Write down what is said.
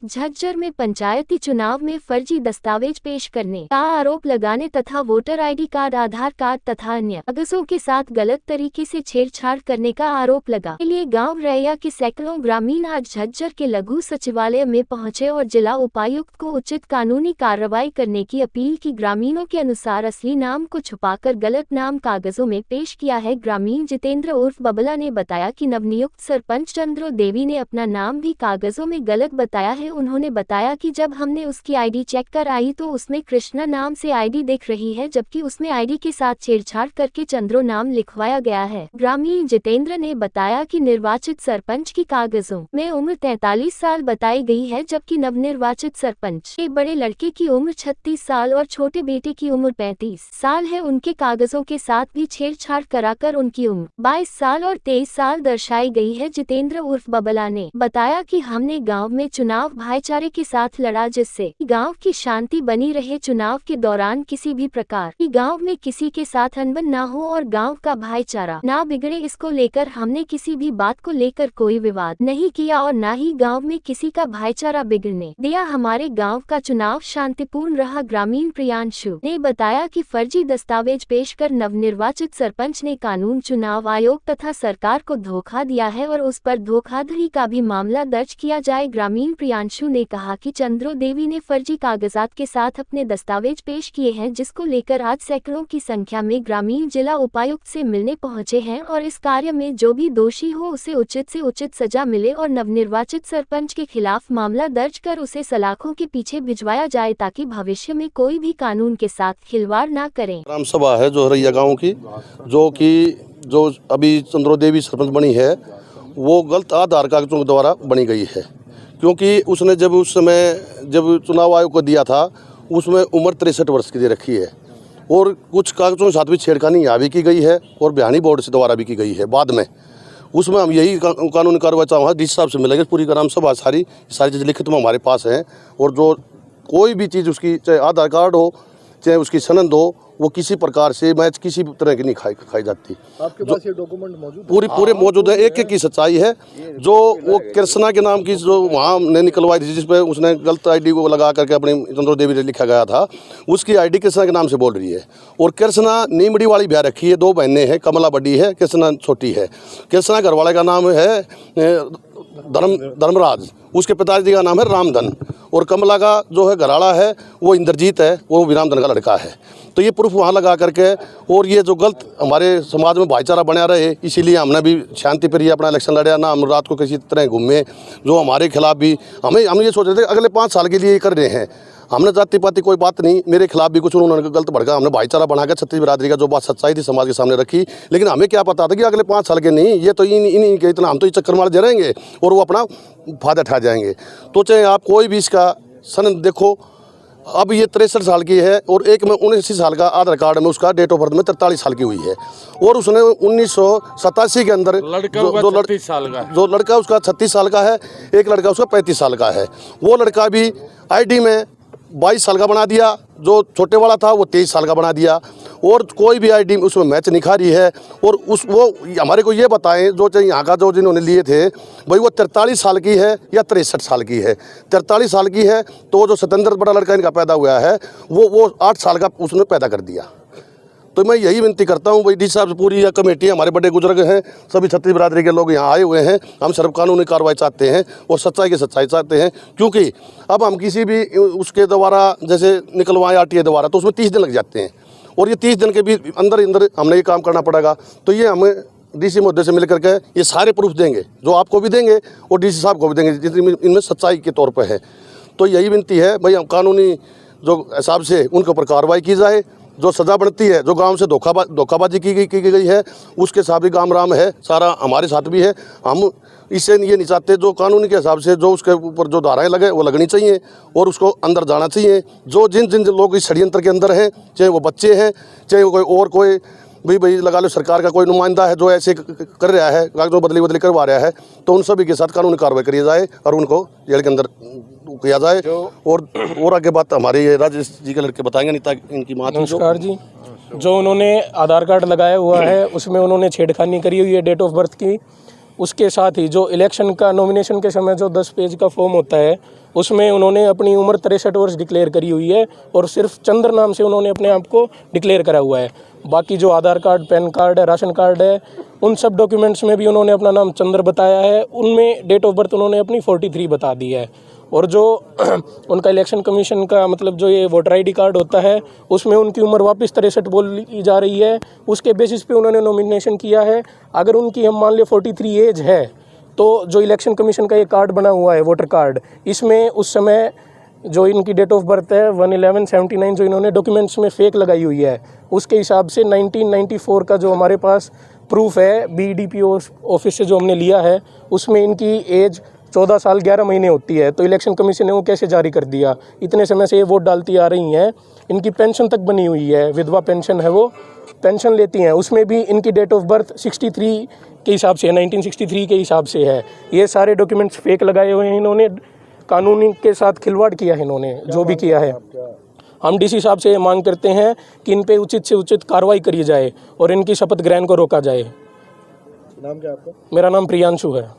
झज्जर में पंचायती चुनाव में फर्जी दस्तावेज पेश करने का आरोप लगाने तथा वोटर आईडी कार्ड, आधार कार्ड तथा अन्य कागजों के साथ गलत तरीके से छेड़छाड़ करने का आरोप लगा के लिए गांव रैया के सैकड़ों ग्रामीण आज झज्जर के लघु सचिवालय में पहुंचे और जिला उपायुक्त को उचित कानूनी कार्रवाई करने की अपील की। ग्रामीणों के अनुसार असली नाम को छुपाकर गलत नाम कागजों में पेश किया है। ग्रामीण जितेंद्र उर्फ बबला ने बताया कि नवनियुक्त सरपंच चंद्रो देवी ने अपना नाम भी कागजों में गलत बताया है। उन्होंने बताया कि जब हमने उसकी आईडी चेक कर आई तो उसमें कृष्णा नाम से आईडी दिख रही है, जबकि उसमें आईडी के साथ छेड़छाड़ करके चंद्रो नाम लिखवाया गया है। ग्रामीण जितेंद्र ने बताया कि निर्वाचित सरपंच की कागजों में उम्र 43 साल बताई गई है, जबकि नवनिर्वाचित सरपंच के बड़े लड़के की उम्र 36 साल और छोटे बेटे की उम्र 35 साल है। उनके कागजों के साथ भी छेड़छाड़ कराकर उनकी उम्र 22 साल और 23 साल दर्शाई गई है। जितेंद्र उर्फ बबला ने बताया कि हमने गांव में चुनाव भाईचारे के साथ लड़ा, जिससे गांव की शांति बनी रहे। चुनाव के दौरान किसी भी प्रकार की गांव में किसी के साथ अनबन ना हो और गांव का भाईचारा ना बिगड़े, इसको लेकर हमने किसी भी बात को लेकर कोई विवाद नहीं किया और ना ही गांव में किसी का भाईचारा बिगड़ने दिया। हमारे गांव का चुनाव शांतिपूर्ण रहा। ग्रामीण प्रियांशु ने बताया कि फर्जी दस्तावेज पेश कर नवनिर्वाचित सरपंच ने कानून, चुनाव आयोग तथा सरकार को धोखा दिया है और उस पर धोखाधड़ी का भी मामला दर्ज किया जाए। ग्रामीण प्रियांशु ने कहा कि चंद्रो देवी ने फर्जी कागजात के साथ अपने दस्तावेज पेश किए हैं, जिसको लेकर आज सैकड़ों की संख्या में ग्रामीण जिला उपायुक्त से मिलने पहुंचे हैं और इस कार्य में जो भी दोषी हो उसे उचित से उचित सजा मिले और नवनिर्वाचित सरपंच के खिलाफ मामला दर्ज कर उसे सलाखों के पीछे भिजवाया जाए, ताकि भविष्य में कोई भी कानून के साथ खिलवाड़ न करें। ग्राम सभा है जो रैया गाँव की, जो अभी चंद्रो देवी सरपंच बनी है, वो गलत आधार कागजों द्वारा बनी गई है, क्योंकि उसने जब उस समय जब चुनाव आयोग को दिया था उसमें उम्र 63 वर्ष की दे रखी है और कुछ कागजों के साथ भी छेड़खानी यहाँ भी की गई है और बिहानी बोर्ड से द्वारा भी की गई है। बाद में उसमें हम यही कानूनी कार्रवाई चाहूँगा, जिस हिसाब से मिलेगी पूरी ग्राम सभा सारी चीज़ लिखित में हमारे पास हैं और जो कोई भी चीज़ उसकी, चाहे आधार कार्ड हो चाहे उसकी सनद हो, वो किसी प्रकार से मैच किसी तरह की नहीं खाई जाती। आपके पास ये डॉक्यूमेंट मौजूद पूरे मौजूद है। एक की सच्चाई है। जो वो कृष्णा के नाम की जो वहाँ ने निकलवाई थी, जिस पे उसने गलत आईडी को लगा करके अपनी चंद्रो देवी ने लिखा गया था, उसकी आईडी कृष्णा के नाम से बोल रही है और कृष्णा नीमड़ी वाली ब्याह रखी है। 2 बहनें हैं, कमला बड़ी है, कृष्णा छोटी है। कृष्णा घरवाले का नाम है धर्मराज, उसके पिताजी का नाम है रामधन और कमला का जो है घराड़ा है वो इंद्रजीत है, वो विरामधन का लड़का है। तो ये प्रूफ वहाँ लगा करके और ये जो गलत हमारे समाज में भाईचारा बना रहे, इसीलिए हमने भी शांति प्रिय अपना इलेक्शन लड़ा ना। हम रात को किसी तरह घूमे, जो हमारे खिलाफ भी हम ये सोच रहे थे अगले 5 साल के लिए कर रहे हैं। हमने जाति पाति कोई बात नहीं, मेरे खिलाफ भी कुछ उन्होंने गलत भड़का। हमने भाईचारा बनाकर छत्तीस बिरादरी का जो बात सच्चाई थी समाज के सामने रखी, लेकिन हमें क्या पता था कि अगले 5 साल के नहीं, ये तो इन्हीं के इतना हम तो चक्कर मार दे रहेंगे और वो अपना फायदा उठा जाएंगे। तो चाहे आप कोई भी इसका सनद देखो, अब ये 63 साल की है और एक में 79 साल का आधार कार्ड में उसका डेट ऑफ बर्थ में 43 साल की हुई है और उसने 1987 के अंदर जो लड़का उसका 36 साल का है, एक लड़का उसका 35 साल का है। वो लड़का भी आईडी में 22 साल का बना दिया, जो छोटे वाला था वो 23 साल का बना दिया और कोई भी आईडी उसमें मैच नहीं खा रही है। और वो हमारे को ये बताएं, जो चाहे यहाँ का जो जिन्होंने लिए थे भाई, वो 43 साल की है या 63 साल की है। 43 साल की है तो जो सतेंद्र बड़ा लड़का इनका पैदा हुआ है वो 8 साल का उसने पैदा कर दिया। तो मैं यही विनती करता हूँ भाई, जिस हिसाब से पूरी यह कमेटी हमारे बड़े बुजुर्ग हैं, सभी छत्तीस बिरादरी के लोग यहाँ आए हुए हैं, हम सर्व कानूनी कार्रवाई चाहते हैं और सच्चाई की सच्चाई चाहते हैं। क्योंकि अब हम किसी भी उसके द्वारा जैसे निकलवाएं आरटीए द्वारा तो उसमें 30 दिन लग जाते हैं और ये 30 दिन के भी अंदर हमने ये काम करना पड़ेगा। तो ये हमें डीसी महोदय से मिल करके ये सारे प्रूफ देंगे, जो आपको भी देंगे और डीसी साहब को भी देंगे, जितनी इनमें सच्चाई के तौर पर है। तो यही विनती है भाई, हम कानूनी जो हिसाब से उनके ऊपर कार्रवाई की जाए, जो सज़ा बढ़ती है। जो गांव से धोखाबाजी की गई है उसके साथ भी गाम राम है, सारा हमारे साथ भी है। हम इससे ये नहीं चाहते, जो कानूनी के हिसाब से जो उसके ऊपर जो धाराएं लगे वो लगनी चाहिए और उसको अंदर जाना चाहिए। जो जिन लोग इस षड्यंत्र के अंदर हैं, चाहे वो बच्चे हैं चाहे वो कोई भाई लगा लो सरकार का कोई नुमाइंदा है जो ऐसे कर रहा है, कागजों बदली करवा रहा है, तो उन सभी के साथ कानूनी कार्रवाई करी जाए और उनको जेल के अंदर किया जाए। और आगे बात हमारे राजेश जी के लड़के बताएंगे, नहीं ताकि इनकी माँ। नमस्कार जी, जो उन्होंने आधार कार्ड लगाया हुआ है उसमें उन्होंने छेड़खानी करी हुई है डेट ऑफ बर्थ की। उसके साथ ही जो इलेक्शन का नॉमिनेशन के समय जो 10 पेज का फॉर्म होता है उसमें उन्होंने अपनी उम्र 63 वर्ष डिक्लेयर करी हुई है और सिर्फ चंद्र नाम से उन्होंने अपने आप को डिक्लेयर करा हुआ है। बाकी जो आधार कार्ड, पैन कार्ड है, राशन कार्ड है, उन सब डॉक्यूमेंट्स में भी उन्होंने अपना नाम चंद्र बताया है। उनमें डेट ऑफ बर्थ उन्होंने अपनी 43 बता दी है। और जो उनका इलेक्शन कमीशन का मतलब जो ये वोटर आईडी कार्ड होता है उसमें उनकी उम्र वापस 63 बोली जा रही है। उसके बेसिस पे उन्होंने नॉमिनेशन किया है। अगर उनकी हम मान ले 43 एज है तो जो इलेक्शन कमीशन का ये कार्ड बना हुआ है वोटर कार्ड, इसमें उस समय जो इनकी डेट ऑफ बर्थ है 1/11/79 जो इन्होंने डॉक्यूमेंट्स में फेक लगाई हुई है, उसके हिसाब से 1994 का जो हमारे पास प्रूफ है BDPO ऑफिस से जो हमने लिया है उसमें इनकी एज 14 साल 11 महीने होती है। तो इलेक्शन कमीशन ने वो कैसे जारी कर दिया? इतने समय से ये वोट डालती आ रही हैं। इनकी पेंशन तक बनी हुई है, विधवा पेंशन है, वो पेंशन लेती हैं, उसमें भी इनकी डेट ऑफ बर्थ 63 के हिसाब से है, 1963 के हिसाब से है। ये सारे डॉक्यूमेंट्स फेक लगाए हुए हैं इन्होंने, कानूनी के साथ खिलवाड़ किया है इन्होंने जो भी किया है। हम DC साहब से ये मांग करते हैं कि इन पे उचित से उचित कार्रवाई करी जाए और इनकी शपथ ग्रहण को रोका जाए। नाम क्या आपका? मेरा नाम प्रियांशु है।